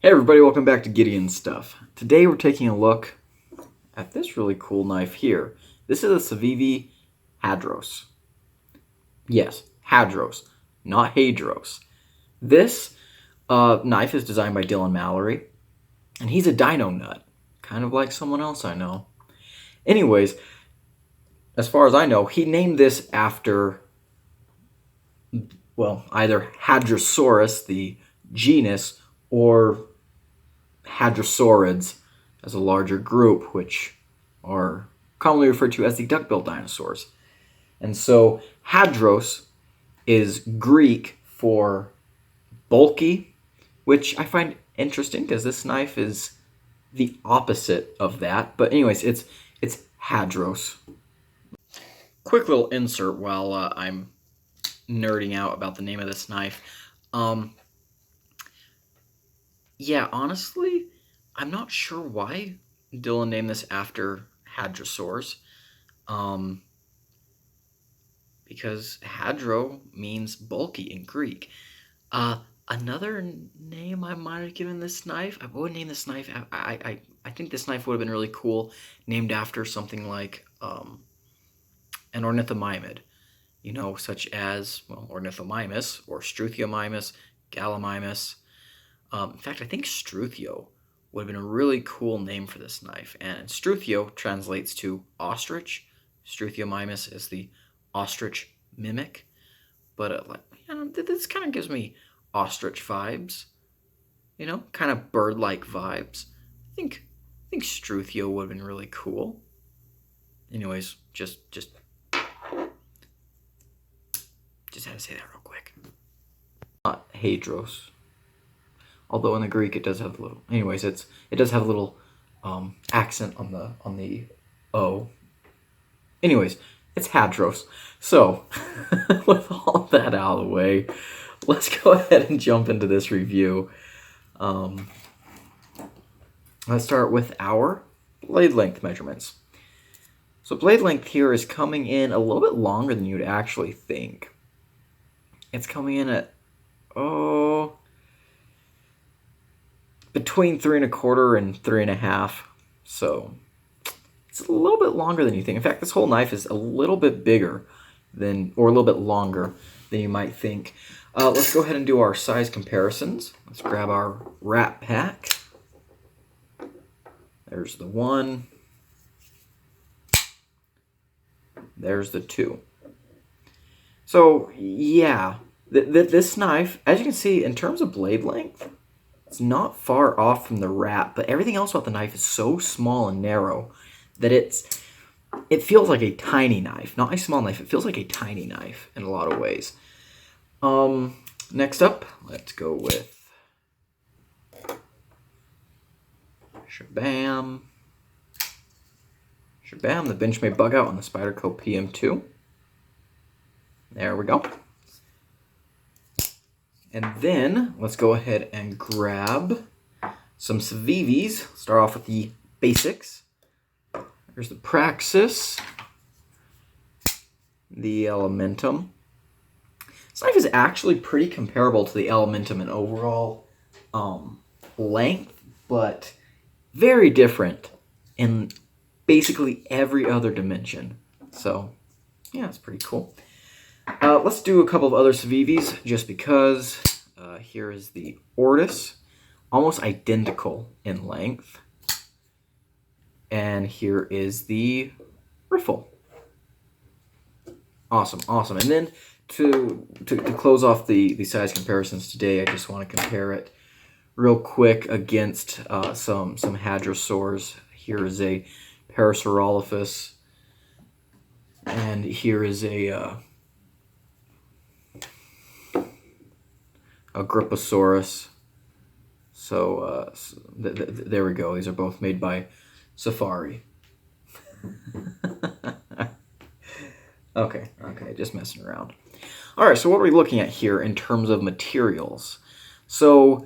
Hey everybody, welcome back to Gideon Stuff. Today we're taking a look at this really cool knife here. This is a Civivi Hadros. Yes, Hadros, not Hadros. This knife is designed by Dylan Mallory, and he's a dino nut, kind of like someone else I know. Anyways, as far as I know, he named this after, well, either Hadrosaurus, the genus, or Hadrosaurids as a larger group, which are commonly referred to as the duck-billed dinosaurs. And so Hadros is Greek for bulky, which I find interesting because this knife is the opposite of that. But anyways, it's Hadros. Quick little insert while I'm nerding out about the name of this knife. Yeah, honestly, I'm not sure why Dylan named this after hadrosaurs. Because hadro means bulky in Greek. Another name I might have given this knife, I would name this knife, I think this knife would have been really cool, named after something like an ornithomimid. You know, such as, well, Ornithomimus, or Struthiomimus, Gallimimus. In fact, I think Struthio would have been a really cool name for this knife. And Struthio translates to ostrich. Struthiomimus is the ostrich mimic. But this kind of gives me ostrich vibes. You know, kind of bird-like vibes. I think Struthio would have been really cool. Anyways, just had to say that real quick. Not Hadros. Although in the Greek it does have a little. Anyways, it does have a little accent on the O. Anyways, it's Hadros. So with all that out of the way, let's go ahead and jump into this review. Let's start with our blade length measurements. So blade length here is coming in a little bit longer than you'd actually think. It's coming in at between 3 1/4 and 3 1/2. So it's a little bit longer than you think. In fact, this whole knife is a little bit bigger than, or a little bit longer than you might think. Let's go ahead and do our size comparisons. Let's grab our wrap pack. There's the 1. There's the 2. So yeah, this knife, as you can see, in terms of blade length, it's not far off from the wrap, but everything else about the knife is so small and narrow that it feels like a tiny knife. Not a small knife, it feels like a tiny knife in a lot of ways. Next up, let's go with Shabam, the Benchmade Bug Out on the Spyderco PM2. There we go. And then let's go ahead and grab some Civivis. Start off with the basics. There's the Praxis, the Elementum. This knife is actually pretty comparable to the Elementum in overall length, but very different in basically every other dimension. So yeah, it's pretty cool. Let's do a couple of other Civivis just because. Here is the Ortis, almost identical in length. And here is the Riffle. Awesome. And then to close off the size comparisons today, I just want to compare it real quick against some hadrosaurs. Here is a Parasaurolophus, and here is a Gripposaurus. So there we go. These are both made by Safari. Okay, just messing around. All right, so what are we looking at here in terms of materials? So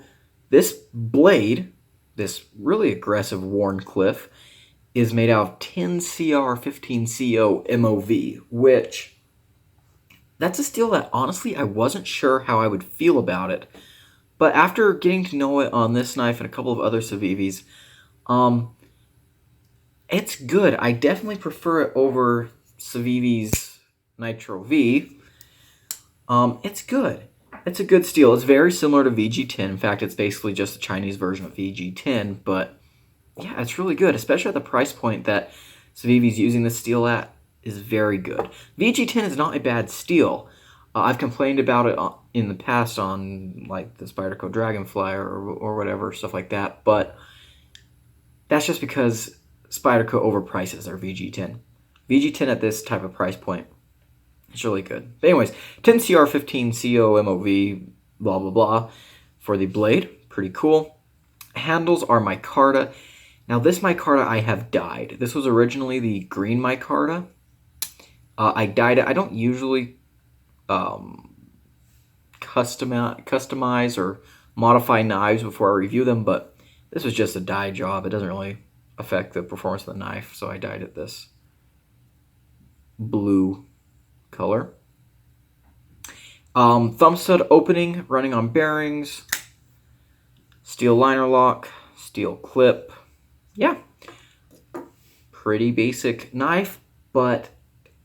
this blade, this really aggressive Wharncliffe, is made out of 10CR 15CO MOV, which that's a steel that honestly I wasn't sure how I would feel about it But after getting to know it on this knife and a couple of other Civivis, um, it's good. I definitely prefer it over Civivi's Nitro V. It's good. It's a good steel. It's very similar to VG10. In fact, it's basically just a Chinese version of VG10. But yeah, it's really good, especially at the price point that Civivi's using this steel at is very good. VG10 is not a bad steel. I've complained about it in the past on like the Spyderco Dragonfly or whatever, stuff like that. But that's just because Spyderco overprices their VG10. VG10 at this type of price point, it's really good. But anyways, 10CR15 COMOV, blah, blah, blah, for the blade. Pretty cool. Handles are micarta. Now, this micarta I have dyed. This was originally the green micarta. I dyed it. I don't usually customize or modify knives before I review them, but this was just a dye job. It doesn't really affect the performance of the knife, so I dyed it this blue color. Thumb stud opening, running on bearings, steel liner lock, steel clip. Yeah, pretty basic knife, but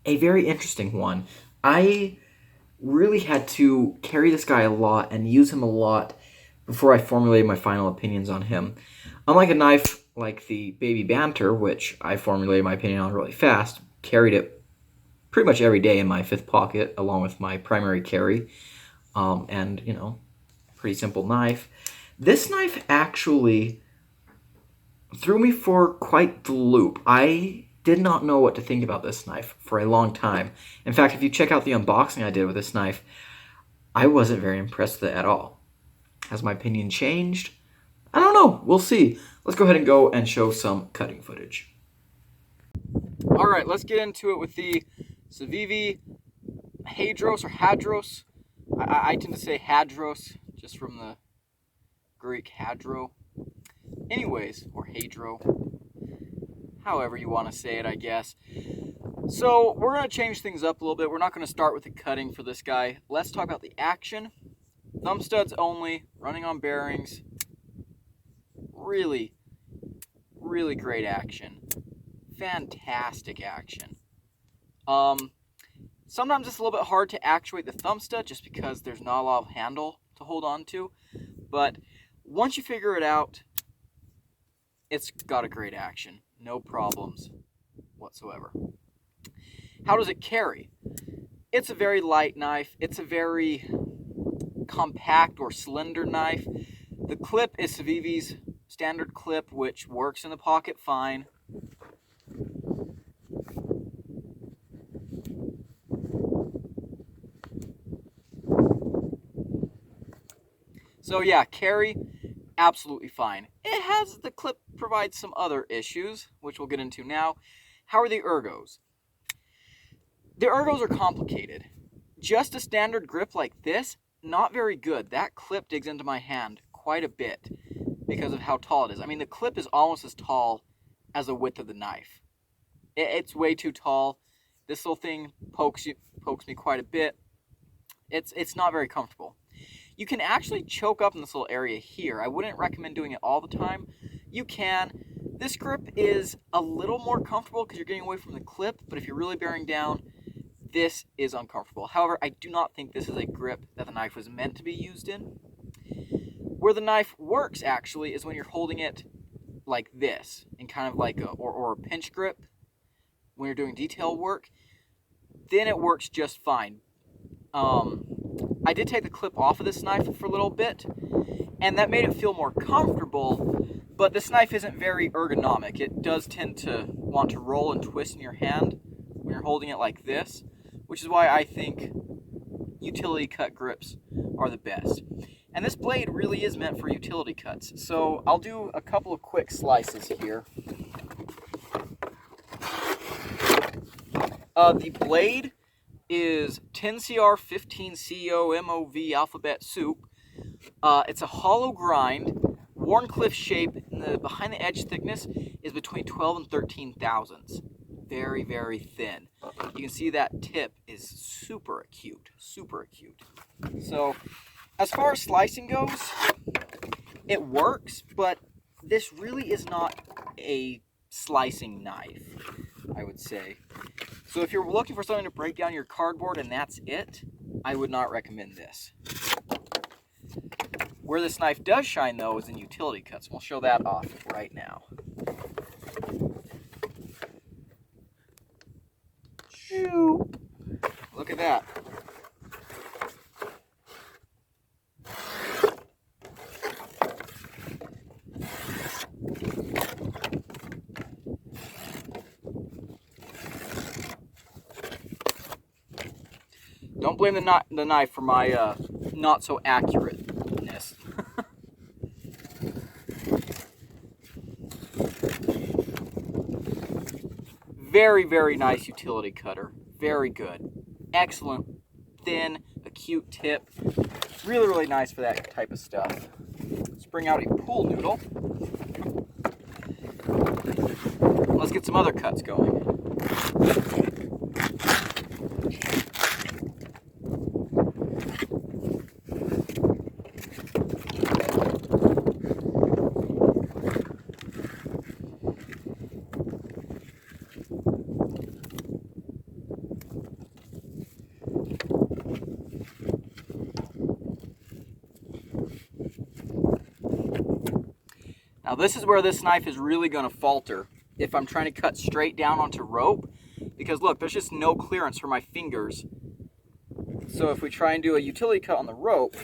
a very interesting one. I really had to carry this guy a lot and use him a lot before I formulated my final opinions on him. Unlike a knife like the Baby Banter, which I formulated my opinion on really fast, carried it pretty much every day in my fifth pocket along with my primary carry, and, you know, pretty simple knife. This knife actually threw me for quite the loop. I did not know what to think about this knife for a long time. In fact, if you check out the unboxing I did with this knife, I wasn't very impressed with it at all. Has my opinion changed? I don't know. We'll see. Let's go ahead and go and show some cutting footage. All right, let's get into it with the Civivi Hadros or Hadros. I tend to say Hadros just from the Greek hadro. Anyways, or Hadro, however you want to say it, I guess. So we're going to change things up a little bit. We're not going to start with the cutting for this guy. Let's talk about the action. Thumb studs only, running on bearings. Really, really great action. Fantastic action. Sometimes it's a little bit hard to actuate the thumb stud just because there's not a lot of handle to hold on to. But once you figure it out, it's got a great action. No problems whatsoever. How does it carry? It's a very light knife. It's a very compact or slender knife. The clip is Civivi's standard clip, which works in the pocket fine. So yeah, carry, absolutely fine. The clip provides some other issues, which we'll get into now. How are the ergos? The ergos are complicated. Just a standard grip like this, not very good. That clip digs into my hand quite a bit because of how tall it is. I mean, the clip is almost as tall as the width of the knife. It's way too tall. This little thing pokes me quite a bit. It's not very comfortable. You can actually choke up in this little area here. I wouldn't recommend doing it all the time. You can. This grip is a little more comfortable because you're getting away from the clip, but if you're really bearing down, this is uncomfortable. However, I do not think this is a grip that the knife was meant to be used in. Where the knife works, actually, is when you're holding it like this, in kind of like or a pinch grip, when you're doing detail work. Then it works just fine. I did take the clip off of this knife for a little bit, and that made it feel more comfortable, but this knife isn't very ergonomic. It does tend to want to roll and twist in your hand when you're holding it like this, which is why I think utility cut grips are the best. And this blade really is meant for utility cuts, so I'll do a couple of quick slices here. The blade is 10CR15COMOV alphabet soup. It's a hollow grind, Warncliffe shape, and the behind the edge thickness is between 12 and 13 thousandths. Very, very thin. You can see that tip is super acute, super acute. So as far as slicing goes, it works, but this really is not a slicing knife, I would say. So if you're looking for something to break down your cardboard and that's it, I would not recommend this. Where this knife does shine, though, is in utility cuts. We'll show that off right now. Look at that. Don't blame the knife for my not so accurateness. Very, very nice utility cutter. Very good. Excellent, thin, acute tip. Really, really nice for that type of stuff. Let's bring out a pool noodle. Let's get some other cuts going. Now this is where this knife is really going to falter if I'm trying to cut straight down onto rope, because look, there's just no clearance for my fingers. So if we try and do a utility cut on the rope,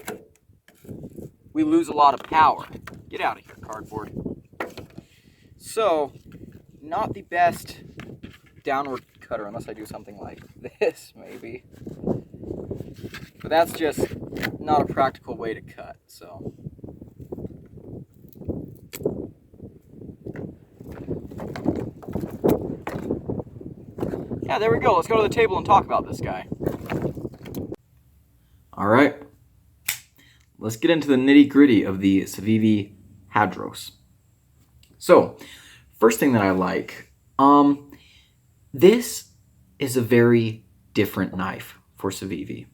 we lose a lot of power. Get out of here, cardboard. So, not the best downward cutter unless I do something like this, maybe. But that's just not a practical way to cut, so. Yeah, there we go. Let's go to the table and talk about this guy. All right, let's get into the nitty-gritty of the Civivi Hadros. So, first thing that I like, this is a very different knife for Civivi,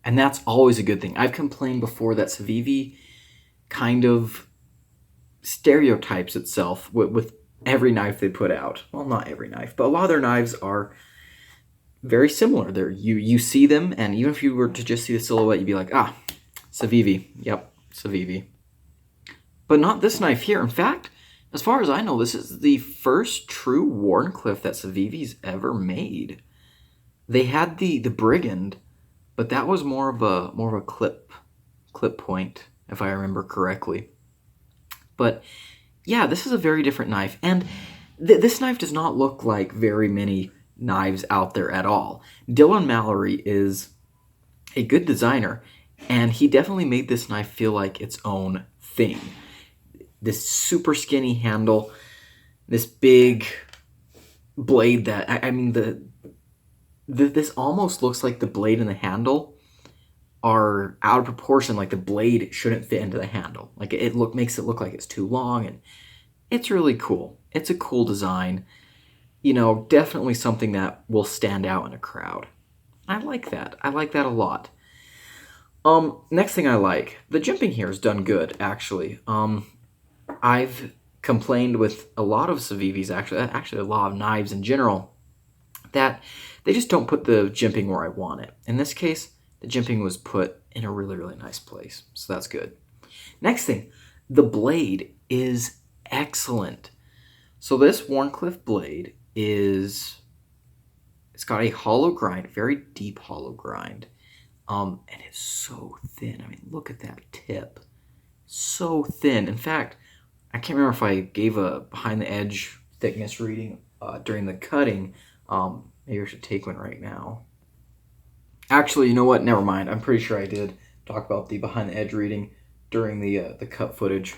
and that's always a good thing. I've complained before that Civivi kind of stereotypes itself with every knife they put out. Well, not every knife, but a lot of their knives are very similar. You see them, and even if you were to just see the silhouette, you'd be like, ah, Civivi. Yep, Civivi. But not this knife here. In fact, as far as I know, this is the first true Wharncliffe that Civivi's ever made. They had the Brigand, but that was more of a clip point, if I remember correctly. But yeah, this is a very different knife, and this knife does not look like very many knives out there at all. Dylan Mallory is a good designer, and he definitely made this knife feel like its own thing. This super skinny handle, this big blade that, I mean, this almost looks like the blade and the handle are out of proportion, like the blade shouldn't fit into the handle. Like it makes it look like it's too long, and it's really cool. It's a cool design. You know, definitely something that will stand out in a crowd. I like that. I like that a lot. Next thing I like, the jimping here is done good, actually. I've complained with a lot of Civivis, actually a lot of knives in general, that they just don't put the jimping where I want it. In this case, the jimping was put in a really, really nice place, so that's good. Next thing, the blade is excellent. So this Wharncliffe blade it's got a hollow grind, very deep hollow grind, and it's so thin. I mean, look at that tip, so thin. In fact, I can't remember if I gave a behind the edge thickness reading during the cutting. Maybe I should take one right now. Actually, you know what? Never mind. I'm pretty sure I did talk about the behind the edge reading during the cut footage.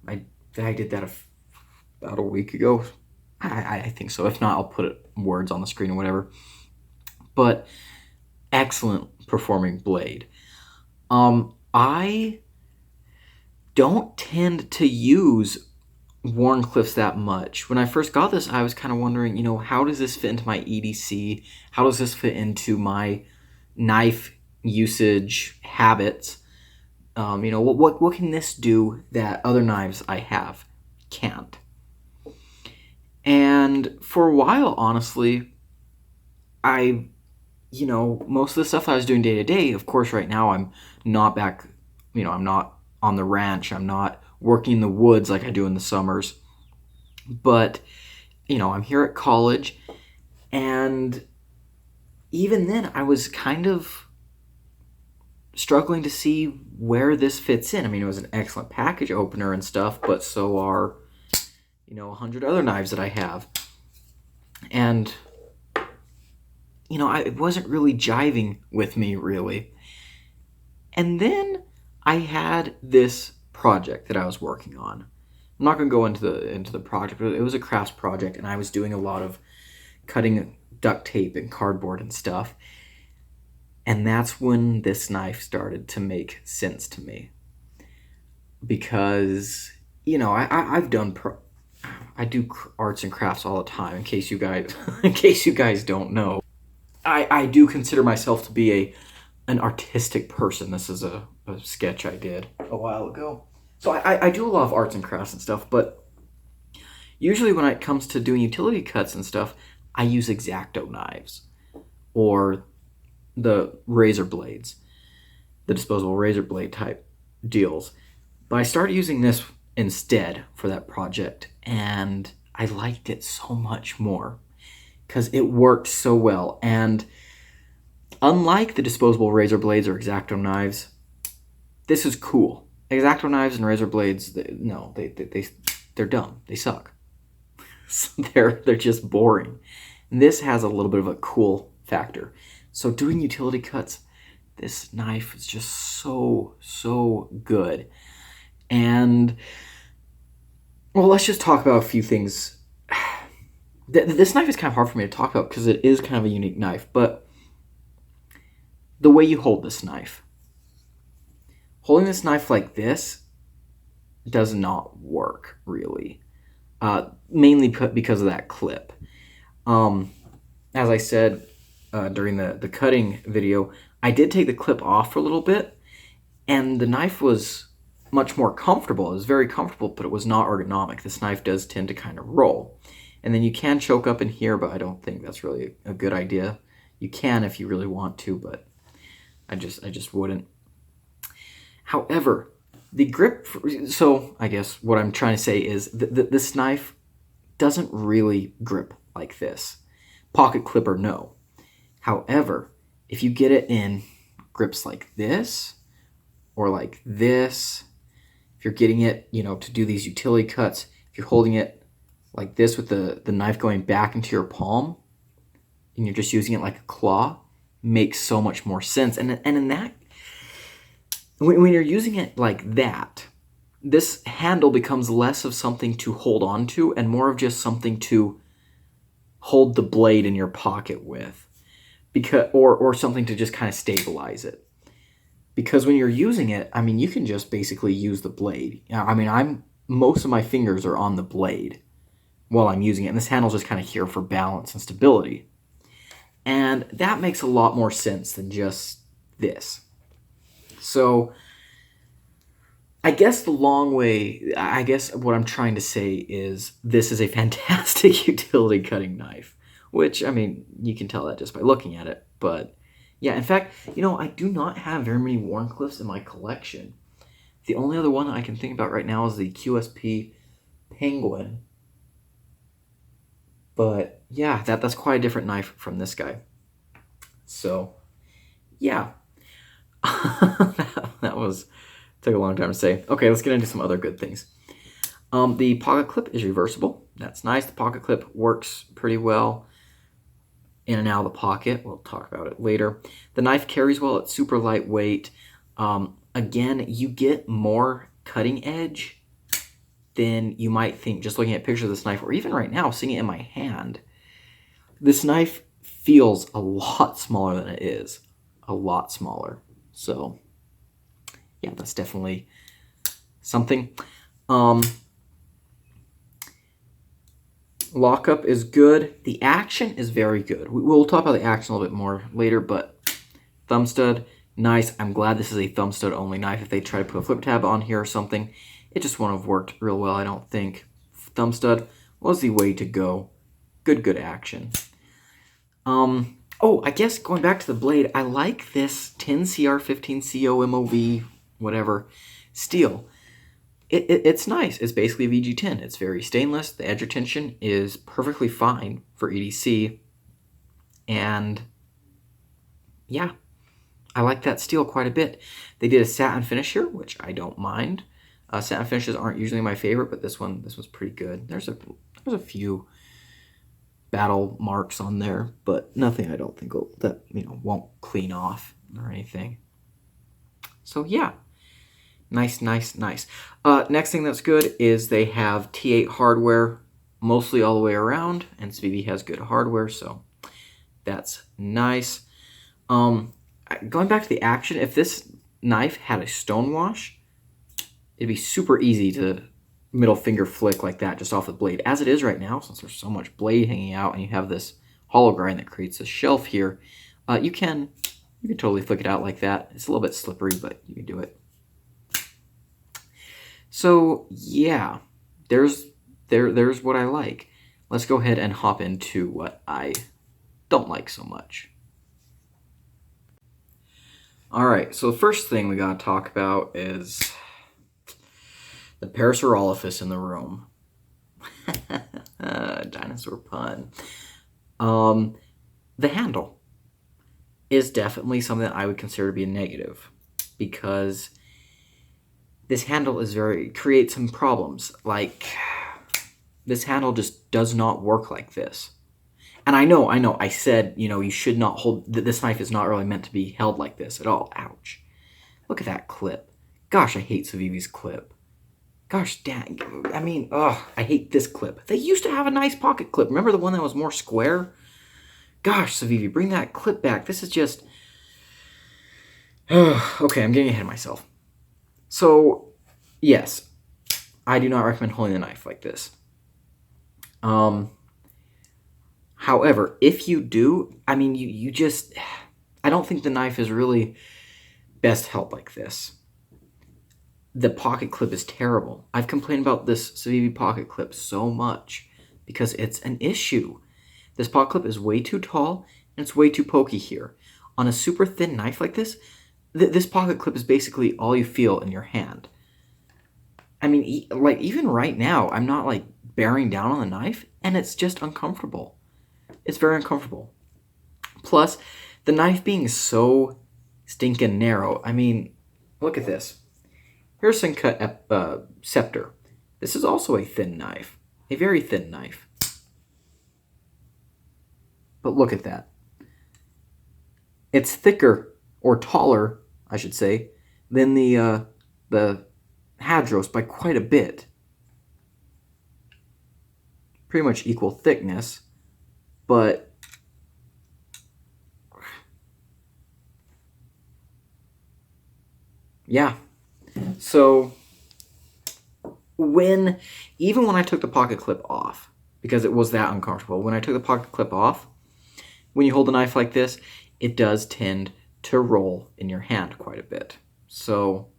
I did that about a week ago. I think so. If not, I'll put words on the screen or whatever. But excellent performing blade. I don't tend to use Wharncliffes that much. When I first got this, I was kind of wondering, you know, how does this fit into my EDC? How does this fit into my knife usage habits. What can this do that other knives I have can't? And for a while, honestly, I, most of the stuff I was doing day to day, of course, right now I'm not back, I'm not on the ranch. I'm not working in the woods like I do in the summers. But, I'm here at college, and even then I was kind of struggling to see where this fits in. I mean, it was an excellent package opener and stuff, but so are, 100 other knives that I have. And, it wasn't really jiving with me, really. And then I had this project that I was working on. I'm not going to go into the project, but it was a crafts project, and I was doing a lot of cutting duct tape and cardboard and stuff. And that's when this knife started to make sense to me, because I've done I do arts and crafts all the time. In case you guys don't know, I do consider myself to be an artistic person. This is a sketch I did a while ago. So I do a lot of arts and crafts and stuff, but usually when it comes to doing utility cuts and stuff, I use X-Acto knives or the razor blades, the disposable razor blade type deals. But I started using this instead for that project, and I liked it so much more because it worked so well. And unlike the disposable razor blades or X-Acto knives, this is cool. X-Acto knives and razor blades, they're dumb. They suck. So they're just boring. And this has a little bit of a cool factor. So doing utility cuts, this knife is just so good. And well, let's just talk about a few things. This knife is kind of hard for me to talk about because it is kind of a unique knife, but the way you hold this knife. Holding this knife like this does not work, really. Mainly because of that clip. As I said during the cutting video, I did take the clip off for a little bit, and the knife was much more comfortable. It was very comfortable, but it was not ergonomic. This knife does tend to kind of roll. And then you can choke up in here, but I don't think that's really a good idea. You can if you really want to, but I just wouldn't. However, the grip, so I guess what I'm trying to say is this knife doesn't really grip like this. Pocket clipper, no. However, if you get it in grips like this or like this, if you're getting it, to do these utility cuts, if you're holding it like this with the knife going back into your palm and you're just using it like a claw, makes so much more sense. And in that, when you're using it like that, this handle becomes less of something to hold on to and more of just something to hold the blade in your pocket with, or something to just kind of stabilize it. Because when you're using it, I mean, you can just basically use the blade. I mean, most of my fingers are on the blade while I'm using it, and this handle's just kind of here for balance and stability. And that makes a lot more sense than just this. So I guess what I'm trying to say is this is a fantastic utility cutting knife, which, I mean, you can tell that just by looking at it. But yeah, in fact, I do not have very many Wharncliffes in my collection. The only other one that I can think about right now is the QSP Penguin. But yeah, that's quite a different knife from this guy. So yeah. that took a long time to say. Okay, let's get into some other good things. The pocket clip is reversible. That's nice. The pocket clip works pretty well in and out of the pocket. We'll talk about it later. The knife carries well. It's super lightweight. Again, you get more cutting edge than you might think just looking at pictures of this knife, or even right now, seeing it in my hand. This knife feels a lot smaller than it is. A lot smaller. So, yeah, that's definitely something. Lockup is good. The action is very good. We'll talk about the action a little bit more later, but thumb stud Nice. I'm glad this is a thumb stud only knife. If they try to put a flip tab on here or something, it just wouldn't have worked real well, I don't think. Thumb stud was the way to go. Good action. Oh, I guess going back to the blade, I like this 10CR15CO whatever, steel. It's nice. It's basically a VG10. It's very stainless. The edge retention is perfectly fine for EDC. And yeah, I like that steel quite a bit. They did a satin finish here, which I don't mind. Satin finishes aren't usually my favorite, but this one's pretty good. There's a few battle marks on there, but nothing I don't think that won't clean off or anything. So yeah, nice. Next thing that's good is they have T8 hardware mostly all the way around, and Civivi has good hardware, so that's nice. Going back to the action, if this knife had a stonewash, it'd be super easy to middle finger flick like that just off the blade. As it is right now, since there's so much blade hanging out and you have this hollow grind that creates a shelf here, you can totally flick it out like that. It's a little bit slippery, but you can do it. So yeah, there's what I like. Let's go ahead and hop into what I don't like so much. All right, so the first thing we gotta talk about is the Parasaurolophus in the room. Dinosaur pun. The handle is definitely something that I would consider to be a negative, because this handle creates some problems. Like, this handle just does not work like this. And I know, I said, you should not hold, this knife is not really meant to be held like this at all. Ouch. Look at that clip. Gosh, I hate Civivi's clip. Gosh dang, I hate this clip. They used to have a nice pocket clip. Remember the one that was more square? Gosh, Civivi, bring that clip back. This is just... okay, I'm getting ahead of myself. So, yes, I do not recommend holding the knife like this. However, if you do, you just... I don't think the knife is really best held like this. The pocket clip is terrible. I've complained about this Civivi pocket clip so much because it's an issue. This pocket clip is way too tall and it's way too pokey here. On a super thin knife like this, this pocket clip is basically all you feel in your hand. Even right now, I'm not bearing down on the knife and it's just uncomfortable. It's very uncomfortable. Plus, the knife being so stinking narrow, look at this. Here's some cut scepter. This is also a thin knife. A very thin knife. But look at that. It's thicker, or taller, I should say, than the Hadros by quite a bit. Pretty much equal thickness, but yeah. So even when I took the pocket clip off, because it was that uncomfortable, when I took the pocket clip off, when you hold a knife like this, it does tend to roll in your hand quite a bit. So,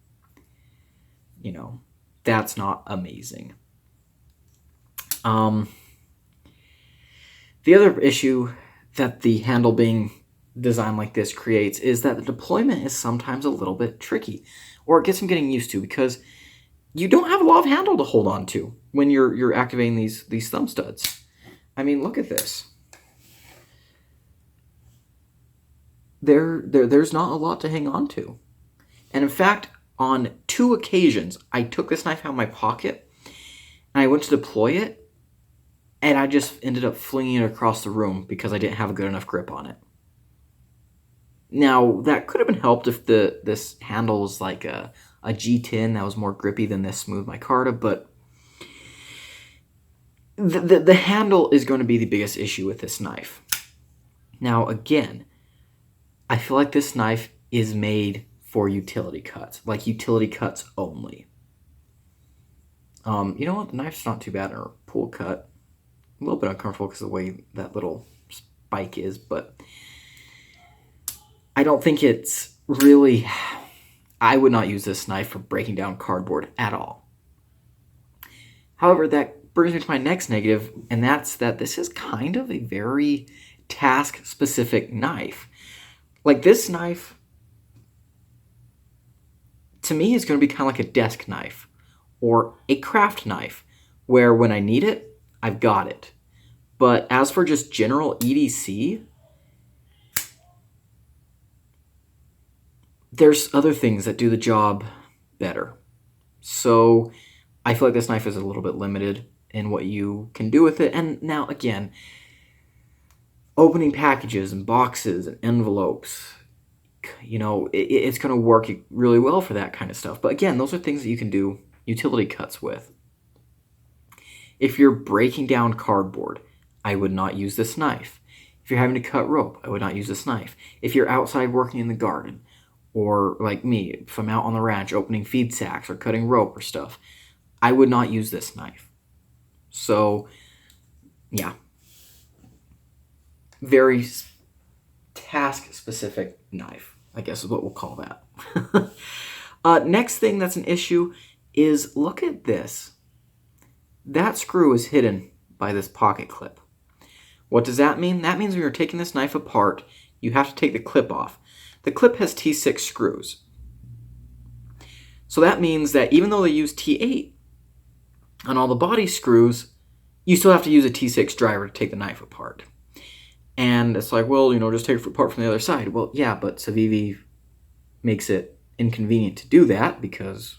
that's not amazing. The other issue that the handle being designed like this creates is that the deployment is sometimes a little bit tricky, or it gets some getting used to, because you don't have a lot of handle to hold on to when you're activating these thumb studs. Look at this. There's not a lot to hang on to. And in fact, on 2 occasions, I took this knife out of my pocket and I went to deploy it, and I just ended up flinging it across the room because I didn't have a good enough grip on it. Now, that could have been helped if this handle was like a G10 that was more grippy than this smooth micarta, but the handle is going to be the biggest issue with this knife. Now, again, I feel like this knife is made for utility cuts, like utility cuts only. You know what? The knife's not too bad in a pull cut. A little bit uncomfortable because of the way that little spike is, but I don't think it's really, I would not use this knife for breaking down cardboard at all. However, that brings me to my next negative, and that's that this is kind of a very task-specific knife. Like, this knife, to me, is going to be kind of like a desk knife or a craft knife, where when I need it, I've got it. But as for just general EDC, there's other things that do the job better. So I feel like this knife is a little bit limited in what you can do with it. And now, again, opening packages and boxes and envelopes, it's going to work really well for that kind of stuff. But again, those are things that you can do utility cuts with. If you're breaking down cardboard, I would not use this knife. If you're having to cut rope, I would not use this knife. If you're outside working in the garden, or like me, if I'm out on the ranch opening feed sacks or cutting rope or stuff, I would not use this knife. So, yeah. Very task-specific knife, I guess is what we'll call that. Next thing that's an issue is, look at this. That screw is hidden by this pocket clip. What does that mean? That means when you're taking this knife apart, you have to take the clip off. The clip has T6 screws. So that means that even though they use T8 on all the body screws, you still have to use a T6 driver to take the knife apart. And it's like, well, just take it apart from the other side. Well, yeah, but Civivi makes it inconvenient to do that because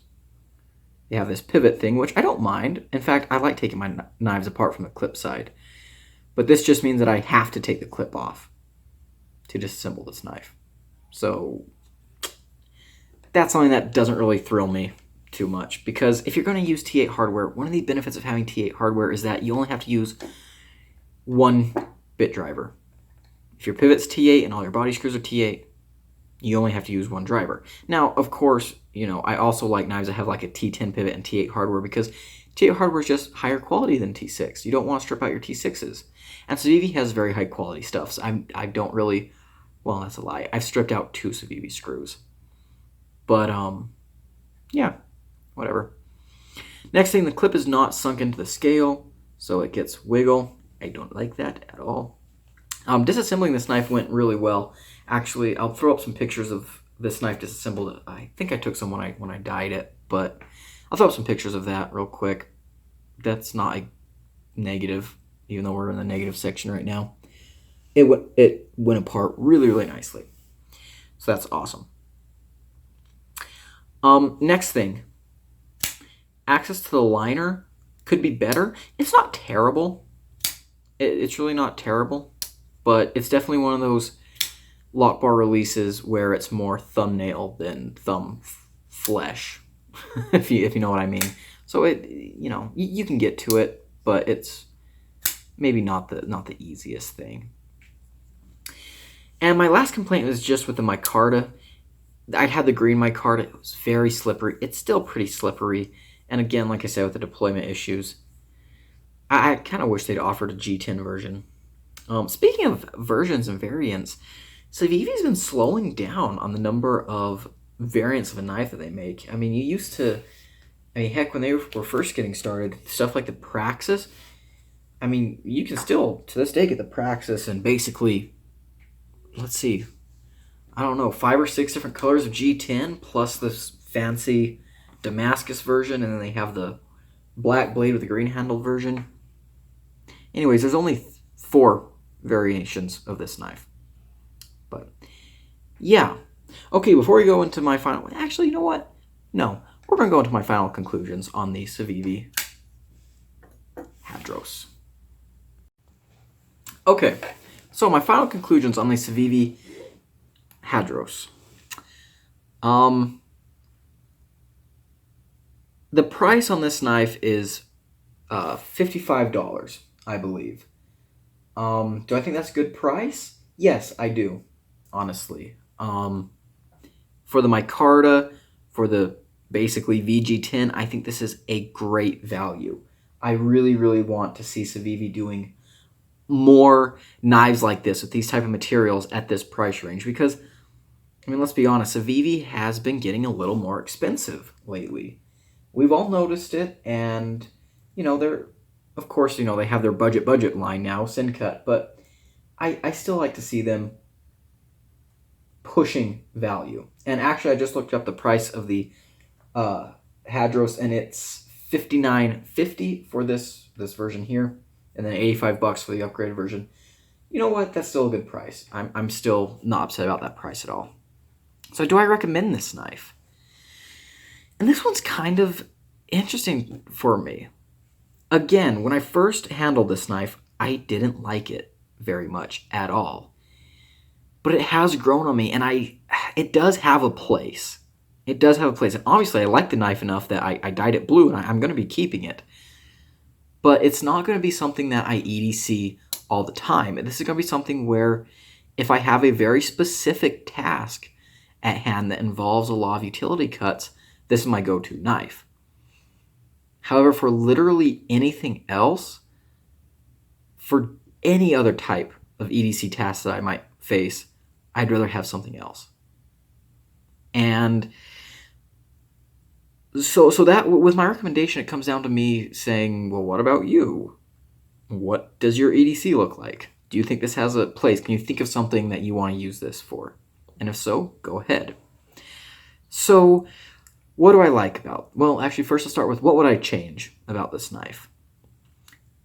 they have this pivot thing, which I don't mind. In fact, I like taking my knives apart from the clip side. But this just means that I have to take the clip off to disassemble this knife. So that's something that doesn't really thrill me too much, because if you're going to use T8 hardware, one of the benefits of having T8 hardware is that you only have to use one bit driver. If your pivot's T8 and all your body screws are T8, you only have to use one driver. Now, of course, I also like knives that have like a T10 pivot and T8 hardware, because T8 hardware is just higher quality than T6. You don't want to strip out your T6s. And Civivi has very high quality stuff, so I don't really, well, that's a lie. I've stripped out 2 Civivi screws. But, yeah, whatever. Next thing, the clip is not sunk into the scale, so it gets wiggle. I don't like that at all. Disassembling this knife went really well. Actually, I'll throw up some pictures of this knife disassembled. I think I took some when I dyed it, but I'll throw up some pictures of that real quick. That's not a negative, even though we're in the negative section right now. It went apart really, really nicely. So that's awesome. Next thing, access to the liner could be better. It's not terrible. It's really not terrible, but it's definitely one of those lock bar releases where it's more thumbnail than thumb flesh, if you know what I mean. So you can get to it, but it's maybe not the easiest thing. And my last complaint was just with the micarta. I had the green micarta. It was very slippery. It's still pretty slippery. And again, like I said, with the deployment issues, I kind of wish they'd offered a G10 version. Speaking of versions and variants, Civivi's been slowing down on the number of variants of a knife that they make. I mean, heck, when they were first getting started, stuff like the Praxis, I mean, you can still, to this day, get the Praxis and basically, let's see, I don't know, 5 or 6 different colors of G10, plus this fancy Damascus version, and then they have the black blade with the green handle version. Anyways, there's only 4 variations of this knife. But, yeah. Okay, before we go into my final... Actually, you know what? No. We're going to go into my final conclusions on the Civivi Hadros. Okay, so my final conclusions on the Civivi Hadros. The price on this knife is $55, I believe. Do I think that's a good price? Yes, I do, honestly. For the micarta, for the basically VG10, I think this is a great value. I really, really want to see Civivi doing more knives like this with these type of materials at this price range, because I mean, let's be honest, Civivi has been getting a little more expensive lately. We've all noticed it, and, they're, of course, they have their budget line now, Syncut, but I still like to see them pushing value. And actually, I just looked up the price of the Hadros, and it's $59.50 for this version here, and then $85 for the upgraded version. You know what? That's still a good price. I'm still not upset about that price at all. So do I recommend this knife? And this one's kind of interesting for me. Again, when I first handled this knife, I didn't like it very much at all. But it has grown on me, and it does have a place. It does have a place. And obviously, I like the knife enough that I dyed it blue, and I'm going to be keeping it. But it's not going to be something that I EDC all the time. This is going to be something where if I have a very specific task at hand that involves a lot of utility cuts, this is my go-to knife. However, for literally anything else, for any other type of EDC tasks that I might face, I'd rather have something else. And so that, with my recommendation, it comes down to me saying, well, what about you? What does your EDC look like? Do you think this has a place? Can you think of something that you want to use this for? And if so, go ahead. So what do I like about? Well, actually, first I'll start with what would I change about this knife?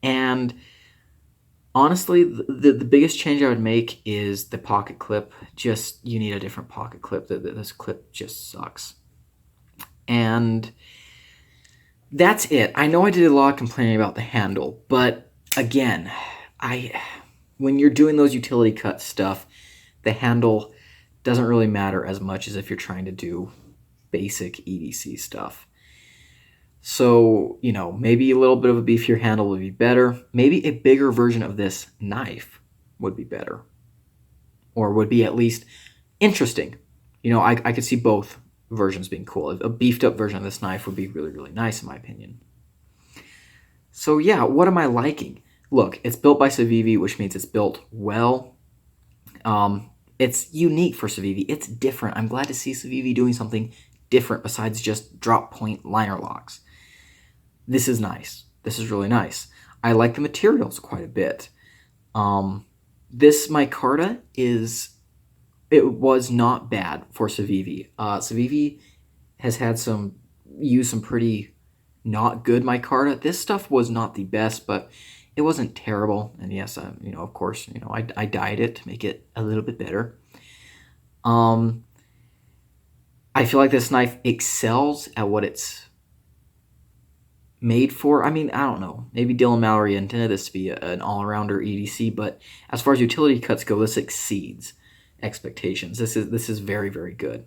And honestly, the biggest change I would make is the pocket clip. Just, you need a different pocket clip. This clip just sucks. And that's it. I know I did a lot of complaining about the handle, but again, when you're doing those utility cut stuff, the handle doesn't really matter as much as if you're trying to do basic EDC stuff. So, maybe a little bit of a beefier handle would be better. Maybe a bigger version of this knife would be better. Or would be at least interesting. I could see both versions being cool. A beefed up version of this knife would be really, really nice in my opinion. So yeah, what am I liking? Look, it's built by Civivi, which means it's built well. It's unique for Civivi. It's different. I'm glad to see Civivi doing something different besides just drop point liner locks. This is nice. This is really nice. I like the materials quite a bit. This micarta was not bad for Civivi. Civivi has had used some pretty not good micarta. This stuff was not the best, but it wasn't terrible. And yes, of course, I dyed it to make it a little bit better. I feel like this knife excels at what it's made for. I mean, I don't know. Maybe Dylan Mallory intended this to be an all-rounder EDC, but as far as utility cuts go, this exceeds expectations. This is very, very good.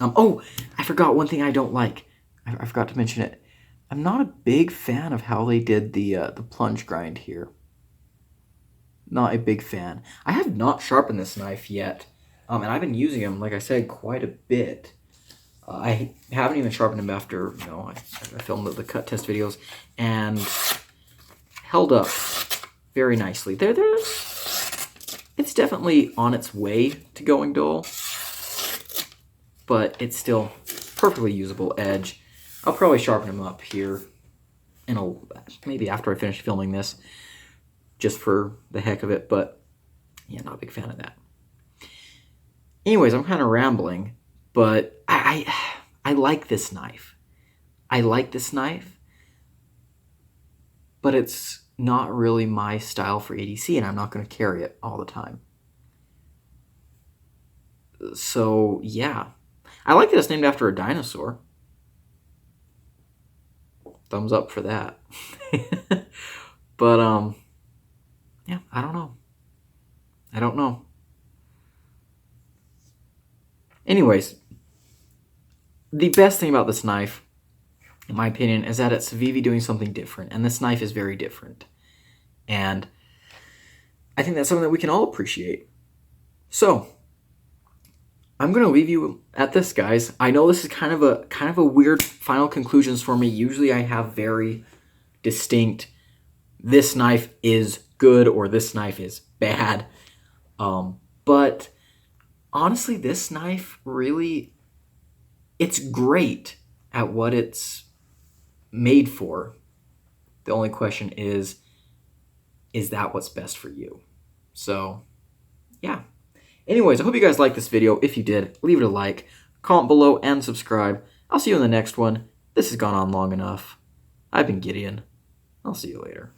Oh, I forgot one thing I don't like. I forgot to mention it. I'm not a big fan of how they did the plunge grind here. Not a big fan. I have not sharpened this knife yet, and I've been using them, like I said, quite a bit. I haven't even sharpened them after, I filmed the cut test videos, and held up very nicely. It's definitely on its way to going dull, but it's still perfectly usable edge. I'll probably sharpen them up here maybe after I finish filming this, just for the heck of it, but yeah, not a big fan of that. Anyways, I'm kind of rambling, but I like this knife. I like this knife, but it's not really my style for ADC, and I'm not going to carry it all the time. So, yeah. I like that it's named after a dinosaur. Thumbs up for that. But, yeah, I don't know. Anyways, the best thing about this knife, in my opinion, is that it's Civivi doing something different, and this knife is very different. And I think that's something that we can all appreciate. So, I'm going to leave you at this, guys. I know this is kind of a weird final conclusions for me. Usually I have very distinct, this knife is good or this knife is bad. But honestly, this knife really, it's great at what it's made for. The only question is that what's best for you? So, yeah. Anyways, I hope you guys liked this video. If you did, leave it a like, comment below, and subscribe. I'll see you in the next one. This has gone on long enough. I've been Gideon. I'll see you later.